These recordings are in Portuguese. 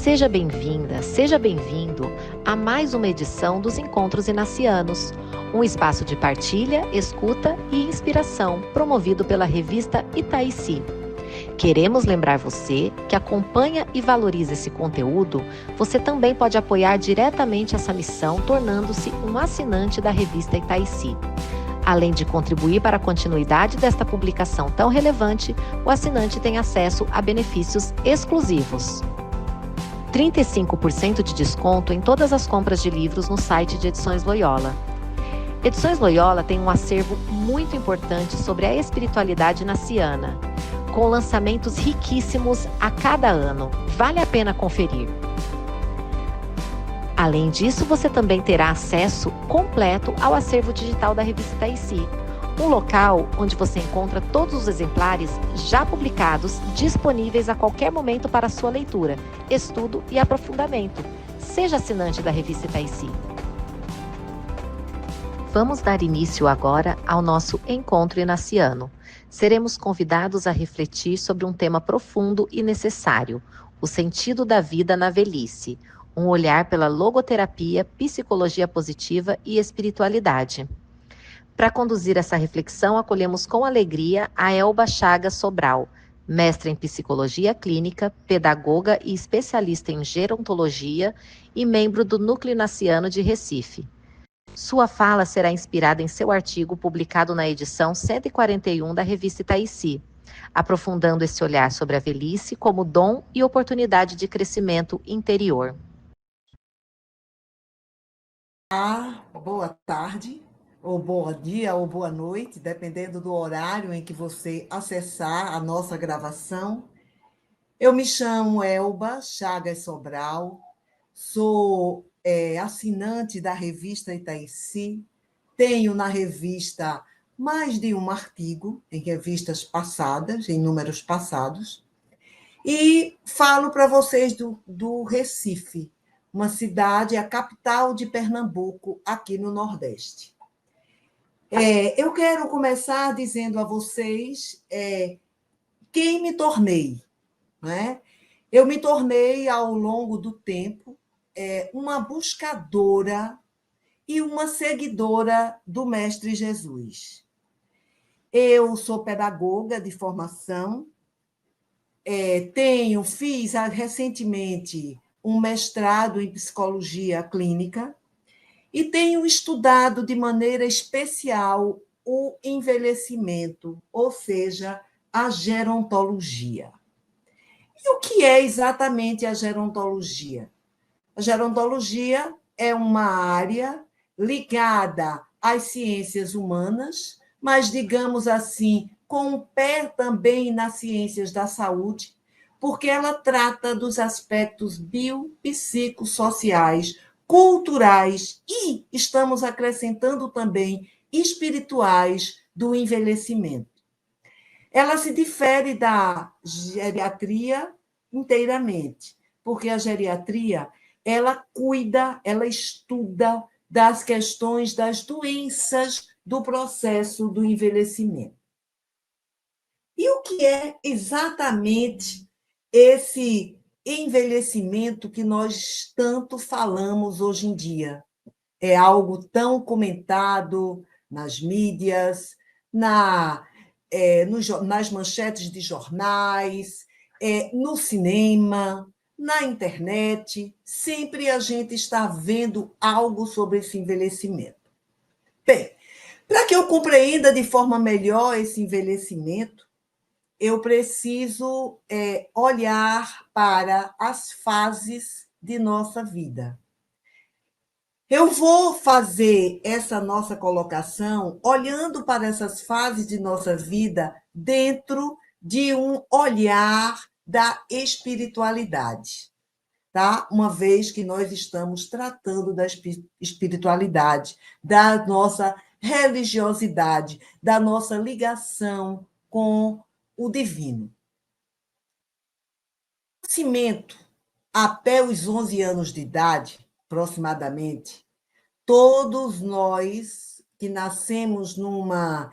Seja bem-vinda, seja bem-vindo a mais uma edição dos Encontros Inacianos, um espaço de partilha, escuta e inspiração promovido pela revista Itaici. Queremos lembrar você que acompanha e valoriza esse conteúdo, você também pode apoiar diretamente essa missão tornando-se um assinante da revista Itaici. Além de contribuir para a continuidade desta publicação tão relevante, o assinante tem acesso a benefícios exclusivos. 35% de desconto em todas as compras de livros no site de Edições Loyola. Edições Loyola tem um acervo muito importante sobre a espiritualidade inaciana, com lançamentos riquíssimos a cada ano. Vale a pena conferir. Além disso, você também terá acesso completo ao acervo digital da revista Itaici, um local onde você encontra todos os exemplares já publicados, disponíveis a qualquer momento para sua leitura, estudo e aprofundamento. Seja assinante da revista Itaici. Vamos dar início agora ao nosso Encontro Inaciano. Seremos convidados a refletir sobre um tema profundo e necessário, o sentido da vida na velhice, um olhar pela logoterapia, psicologia positiva e espiritualidade. Para conduzir essa reflexão, acolhemos com alegria a Elba Chagas Sobral, mestra em psicologia clínica, pedagoga e especialista em gerontologia e membro do Núcleo Inaciano de Recife. Sua fala será inspirada em seu artigo publicado na edição 141 da revista Itaici, aprofundando esse olhar sobre a velhice como dom e oportunidade de crescimento interior. Boa tarde, ou bom dia, ou boa noite, dependendo do horário em que você acessar a nossa gravação. Eu me chamo Elba Chagas Sobral, sou assinante da revista Itaici, tenho na revista mais de um artigo em revistas passadas, em números passados, e falo para vocês do Recife, uma cidade, a capital de Pernambuco, aqui no Nordeste. Eu quero começar dizendo a vocês quem me tornei. Né? Eu me tornei, ao longo do tempo, uma buscadora e uma seguidora do Mestre Jesus. Eu sou pedagoga de formação, fiz recentemente um mestrado em psicologia clínica e tenho estudado de maneira especial o envelhecimento, ou seja, a gerontologia. E o que é exatamente a gerontologia? A gerontologia é uma área ligada às ciências humanas, mas, digamos assim, com um pé também nas ciências da saúde, porque ela trata dos aspectos biopsicossociais, culturais e, estamos acrescentando também, espirituais do envelhecimento. Ela se difere da geriatria inteiramente, porque a geriatria ela cuida, ela estuda das questões das doenças do processo do envelhecimento. E o que é exatamente esse envelhecimento que nós tanto falamos hoje em dia? É algo tão comentado nas mídias, nas manchetes de jornais, no cinema, na internet. Sempre a gente está vendo algo sobre esse envelhecimento. Bem, para que eu compreenda de forma melhor esse envelhecimento, eu preciso olhar para as fases de nossa vida. Eu vou fazer essa nossa colocação olhando para essas fases de nossa vida dentro de um olhar da espiritualidade, tá? Uma vez que nós estamos tratando da espiritualidade, da nossa religiosidade, da nossa ligação com o divino. O nascimento até os 11 anos de idade, aproximadamente, todos nós que nascemos numa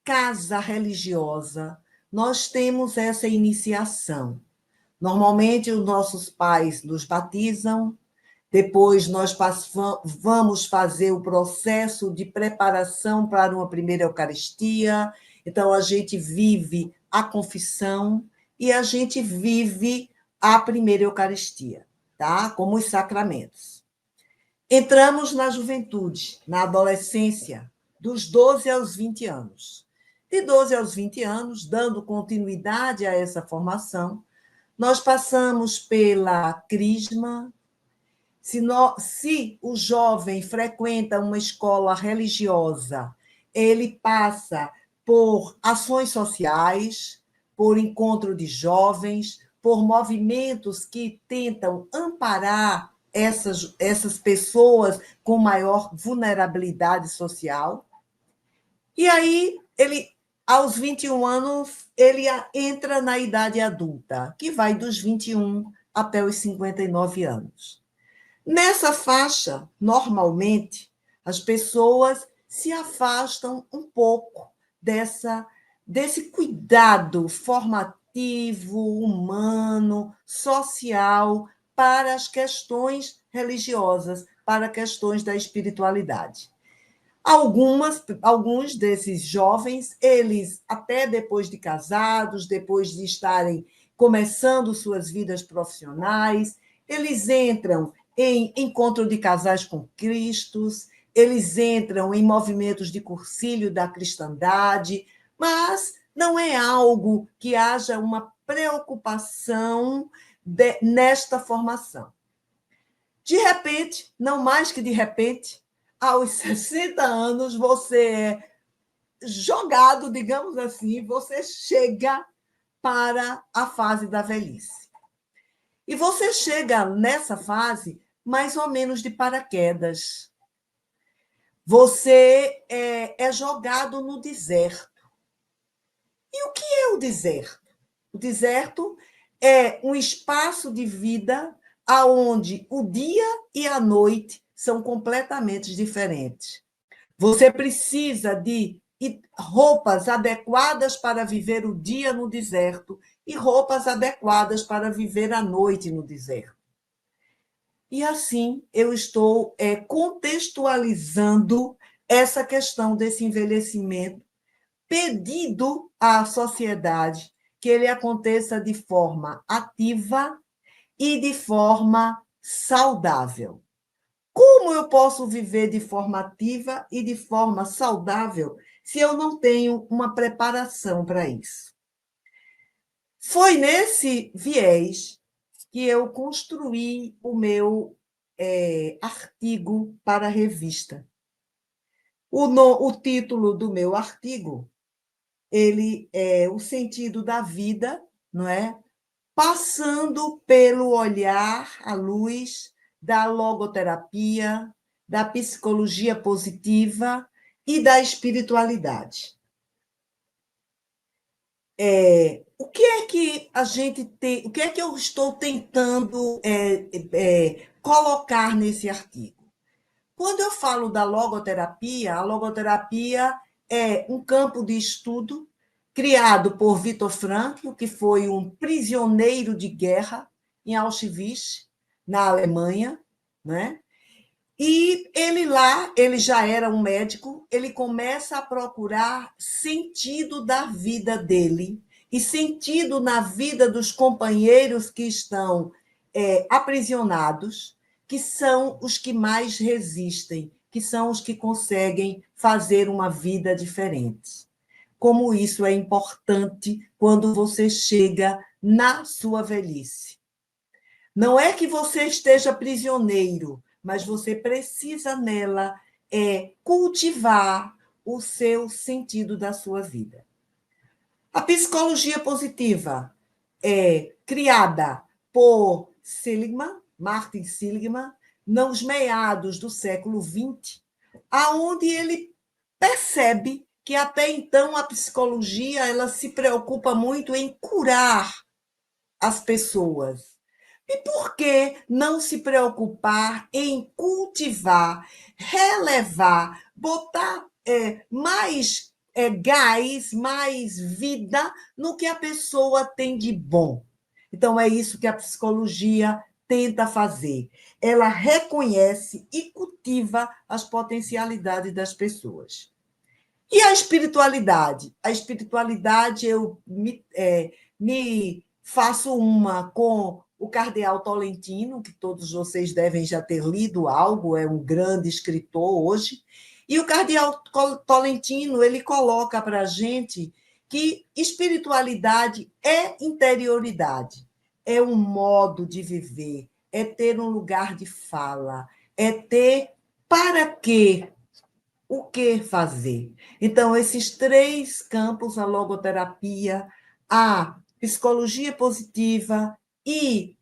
casa religiosa, nós temos essa iniciação. Normalmente, os nossos pais nos batizam, depois nós vamos fazer o processo de preparação para uma primeira Eucaristia. Então, a gente vive a confissão e a gente vive a primeira Eucaristia, tá? Como os sacramentos. Entramos na juventude, na adolescência, dos 12 aos 20 anos. De 12 aos 20 anos, dando continuidade a essa formação, nós passamos pela crisma. Se o jovem frequenta uma escola religiosa, ele passa por ações sociais, por encontro de jovens, por movimentos que tentam amparar essas pessoas com maior vulnerabilidade social. E aí, aos 21 anos, ele entra na idade adulta, que vai dos 21 até os 59 anos. Nessa faixa, normalmente, as pessoas se afastam um pouco desse cuidado formativo, humano, social, para as questões religiosas, para questões da espiritualidade. Alguns desses jovens, eles, até depois de casados, depois de estarem começando suas vidas profissionais, eles entram em encontro de casais com Cristo, eles entram em movimentos de cursilho da cristandade, mas não é algo que haja uma preocupação nesta formação. De repente, não mais que de repente, aos 60 anos, você é jogado, digamos assim, você chega para a fase da velhice. E você chega nessa fase mais ou menos de paraquedas. Você é jogado no deserto. E o que é o deserto? O deserto é um espaço de vida onde o dia e a noite são completamente diferentes. Você precisa de roupas adequadas para viver o dia no deserto e roupas adequadas para viver a noite no deserto. E assim eu estou contextualizando essa questão desse envelhecimento, pedindo à sociedade que ele aconteça de forma ativa e de forma saudável. Como eu posso viver de forma ativa e de forma saudável se eu não tenho uma preparação para isso? Foi nesse viés que eu construí o meu artigo para a revista. O título do meu artigo, ele é O Sentido da Vida, não é? Passando pelo olhar à luz da logoterapia, da psicologia positiva e da espiritualidade. O que é que a gente tem, o que é que eu estou tentando colocar nesse artigo? Quando eu falo da logoterapia, a logoterapia é um campo de estudo criado por Viktor Frankl, que foi um prisioneiro de guerra em Auschwitz, na Alemanha, né? E ele já era um médico, ele começa a procurar sentido da vida dele e sentido na vida dos companheiros que estão aprisionados, que são os que mais resistem, que são os que conseguem fazer uma vida diferente. Como isso é importante quando você chega na sua velhice. Não é que você esteja prisioneiro, mas você precisa nela cultivar o seu sentido da sua vida. A psicologia positiva é criada por Martin Seligman, nos meados do século XX, aonde ele percebe que até então a psicologia ela se preocupa muito em curar as pessoas. E por que não se preocupar em cultivar, relevar, botar mais gás, mais vida no que a pessoa tem de bom? Então, é isso que a psicologia tenta fazer. Ela reconhece e cultiva as potencialidades das pessoas. E a espiritualidade? A espiritualidade, eu me faço uma com o Cardeal Tolentino, que todos vocês devem já ter lido algo, é um grande escritor hoje. E o Cardeal Tolentino, ele coloca para a gente que espiritualidade é interioridade, é um modo de viver, é ter um lugar de fala, é ter para quê, o que fazer. Então, esses três campos, a logoterapia, a psicologia positiva e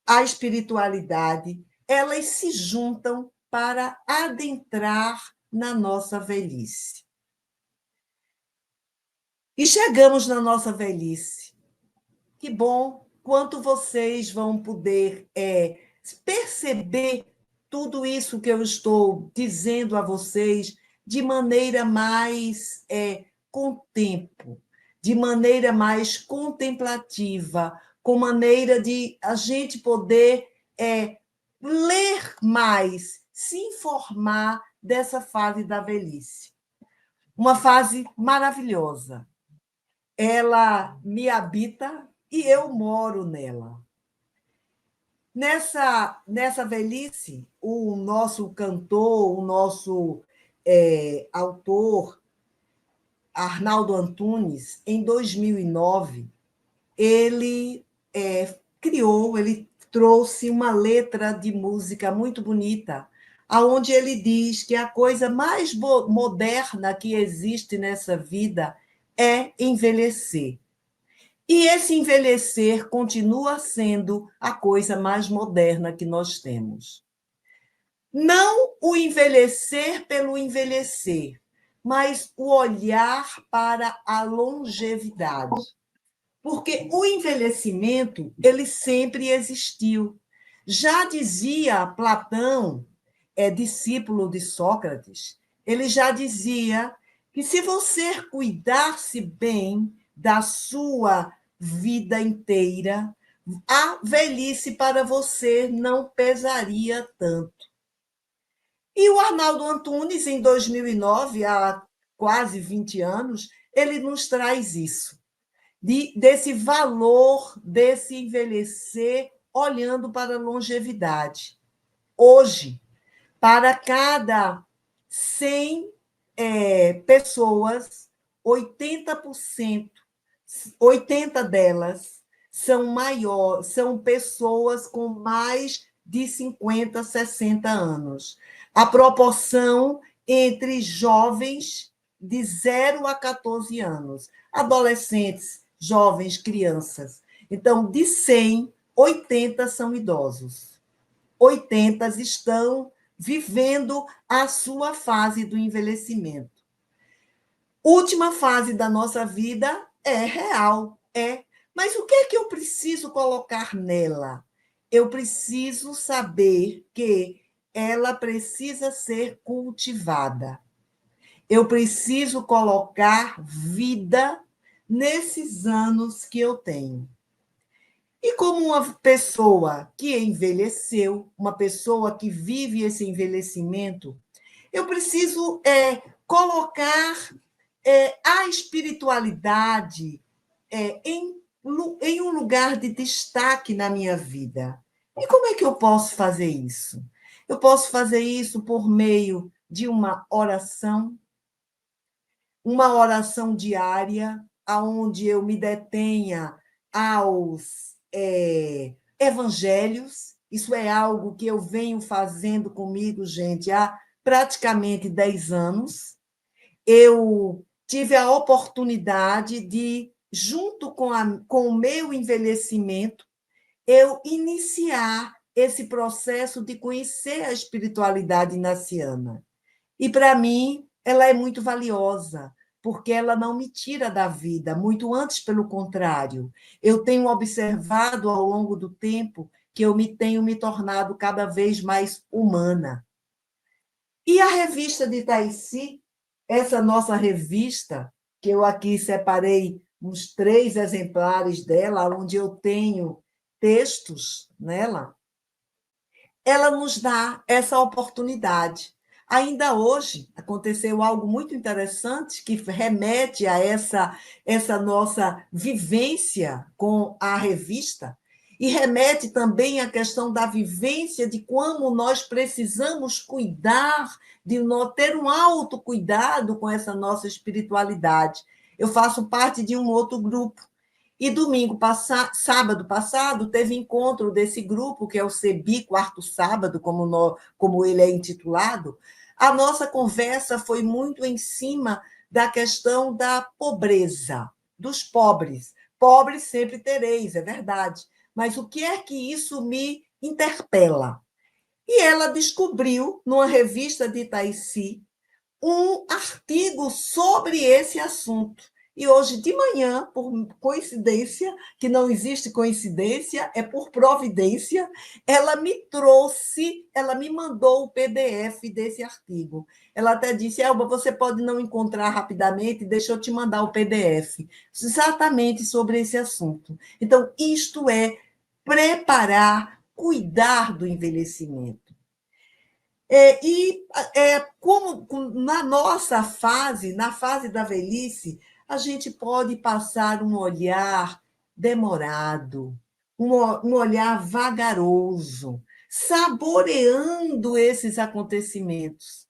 a espiritualidade, elas se juntam para adentrar na nossa velhice. E chegamos na nossa velhice. Que bom quanto vocês vão poder perceber tudo isso que eu estou dizendo a vocês de maneira mais com tempo, de maneira mais contemplativa, com maneira de a gente poder ler mais, se informar dessa fase da velhice. Uma fase maravilhosa. Ela me habita e eu moro nela. Nessa velhice, o nosso cantor, o nosso autor, Arnaldo Antunes, em 2009, ele ele trouxe uma letra de música muito bonita, aonde ele diz que a coisa mais moderna que existe nessa vida é envelhecer. E esse envelhecer continua sendo a coisa mais moderna que nós temos. Não o envelhecer pelo envelhecer, mas o olhar para a longevidade. Porque o envelhecimento, ele sempre existiu. Já dizia Platão, discípulo de Sócrates, ele já dizia que se você cuidar-se bem da sua vida inteira, a velhice para você não pesaria tanto. E o Arnaldo Antunes, em 2009, há quase 20 anos, ele nos traz isso, desse valor, desse envelhecer, olhando para a longevidade. Hoje, para cada 100 pessoas, 80%, 80 delas são pessoas com mais de 50, 60 anos. A proporção entre jovens de 0 a 14 anos, adolescentes, jovens, crianças. Então, de 100, 80 são idosos. 80 estão vivendo a sua fase do envelhecimento. Última fase da nossa vida é real, Mas o que é que eu preciso colocar nela? Eu preciso saber que ela precisa ser cultivada. Eu preciso colocar vida nesses anos que eu tenho. E como uma pessoa que envelheceu, uma pessoa que vive esse envelhecimento, eu preciso colocar a espiritualidade em um lugar de destaque na minha vida. E como é que eu posso fazer isso? Eu posso fazer isso por meio de uma oração diária, onde eu me detenha aos evangelhos. Isso é algo que eu venho fazendo comigo, gente, há praticamente 10 anos. Eu tive a oportunidade de, junto com o meu envelhecimento, eu iniciar esse processo de conhecer a espiritualidade inaciana. E, para mim, ela é muito valiosa, porque ela não me tira da vida, muito antes, pelo contrário. Eu tenho observado ao longo do tempo que eu tenho me tornado cada vez mais humana. E a revista de Itaici, essa nossa revista, que eu aqui separei uns 3 exemplares dela, onde eu tenho textos nela, ela nos dá essa oportunidade. Ainda hoje aconteceu algo muito interessante que remete a essa nossa vivência com a revista e remete também à questão da vivência de como nós precisamos cuidar, de ter um autocuidado com essa nossa espiritualidade. Eu faço parte de um outro grupo. E sábado passado, teve encontro desse grupo, que é o CEBI, quarto sábado, como ele é intitulado. A nossa conversa foi muito em cima da questão da pobreza, dos pobres. Pobres sempre tereis, é verdade. Mas o que é que isso me interpela? E ela descobriu, numa revista de Itaici, um artigo sobre esse assunto. E hoje de manhã, por coincidência, que não existe coincidência, é por providência, ela me mandou o PDF desse artigo. Ela até disse: Elba, você pode não encontrar rapidamente, deixa eu te mandar o PDF. Exatamente sobre esse assunto. Então, isto é preparar, cuidar do envelhecimento. Como na nossa fase, na fase da velhice, a gente pode passar um olhar demorado, um olhar vagaroso, saboreando esses acontecimentos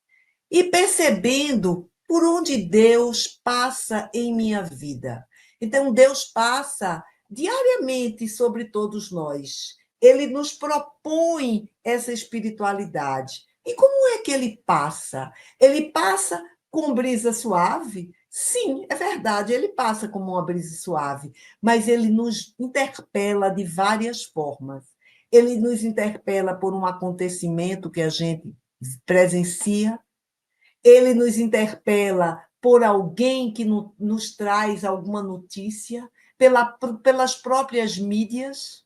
e percebendo por onde Deus passa em minha vida. Então, Deus passa diariamente sobre todos nós. Ele nos propõe essa espiritualidade. E como é que ele passa? Ele passa com brisa suave? Sim, é verdade, ele passa como uma brisa suave, mas ele nos interpela de várias formas. Ele nos interpela por um acontecimento que a gente presencia, ele nos interpela por alguém que nos traz alguma notícia, pelas próprias mídias,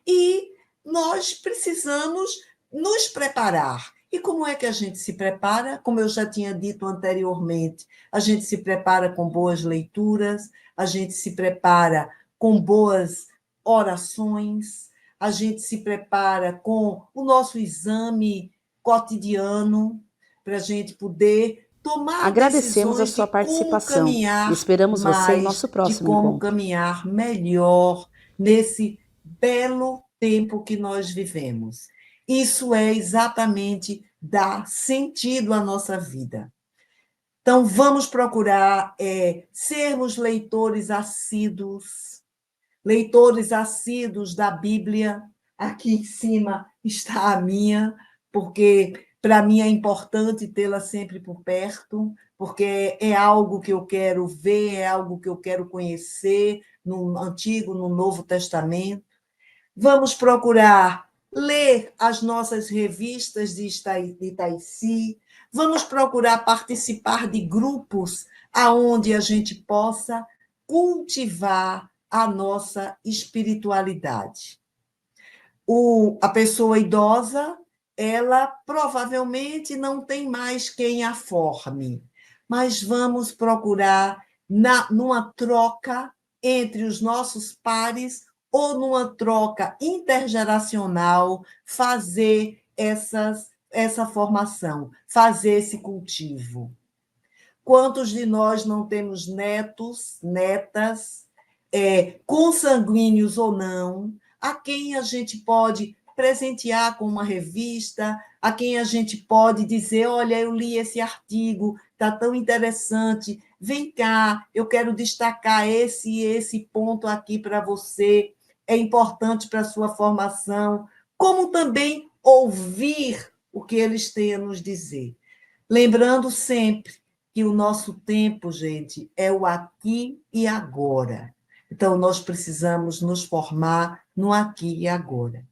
e nós precisamos nos preparar. E como é que a gente se prepara? Como eu já tinha dito anteriormente, a gente se prepara com boas leituras, a gente se prepara com boas orações, a gente se prepara com o nosso exame cotidiano, para a gente poder tomar Agradecemos a decisões de sua como participação e caminhar esperamos você em mais, nosso de próximo como encontro. caminhar melhor nesse belo tempo que nós vivemos. Isso é exatamente dar sentido à nossa vida. Então, vamos procurar sermos leitores assíduos da Bíblia. Aqui em cima está a minha, porque para mim é importante tê-la sempre por perto, porque é algo que eu quero ver, é algo que eu quero conhecer no Antigo, no Novo Testamento. Vamos procurar ler as nossas revistas de Itaici, vamos procurar participar de grupos aonde a gente possa cultivar a nossa espiritualidade. A pessoa idosa, ela provavelmente não tem mais quem a forme, mas vamos procurar, numa troca entre os nossos pares ou numa troca intergeracional, fazer essa formação, fazer esse cultivo. Quantos de nós não temos netos, netas, consanguíneos ou não, a quem a gente pode presentear com uma revista, a quem a gente pode dizer: olha, eu li esse artigo, está tão interessante, vem cá, eu quero destacar esse e esse ponto aqui para você, é importante para a sua formação, como também ouvir o que eles têm a nos dizer. Lembrando sempre que o nosso tempo, gente, é o aqui e agora. Então, nós precisamos nos formar no aqui e agora.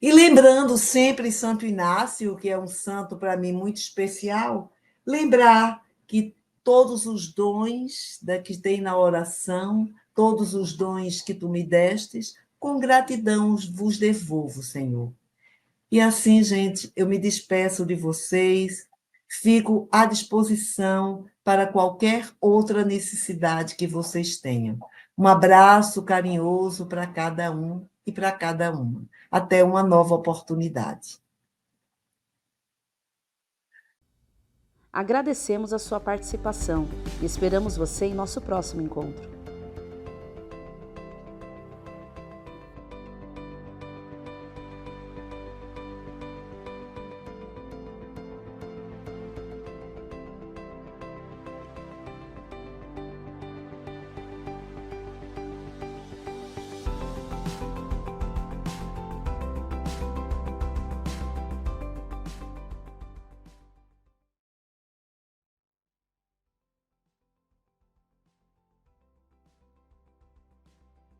E lembrando sempre Santo Inácio, que é um santo para mim muito especial, lembrar que todos os dons que tem na oração, todos os dons que tu me destes, com gratidão vos devolvo, Senhor. E assim, gente, eu me despeço de vocês, fico à disposição para qualquer outra necessidade que vocês tenham. Um abraço carinhoso para cada um e para cada uma. Até uma nova oportunidade. Agradecemos a sua participação e esperamos você em nosso próximo encontro.